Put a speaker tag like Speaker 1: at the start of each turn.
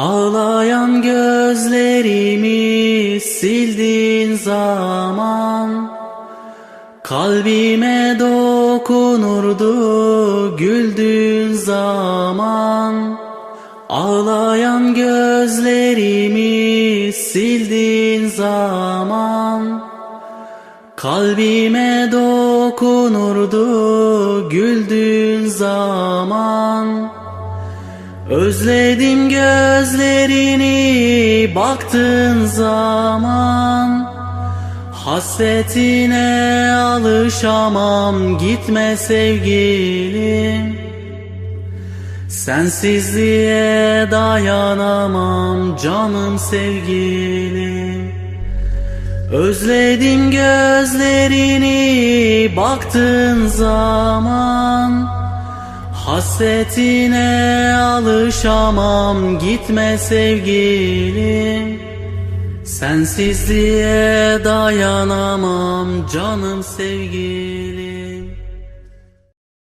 Speaker 1: Ağlayan gözlerimi sildiğin zaman kalbime dokunurdu güldüğün zaman. Ağlayan gözlerimi sildiğin zaman kalbime dokunurdu güldüğün zaman. Özledim gözlerini baktığın zaman, hasretine alışamam, gitme sevgilim. Sensizliğe dayanamam canım sevgilim. Özledim gözlerini baktığın zaman, hasretine alışamam, gitme sevgilim. Sensizliğe dayanamam canım sevgilim.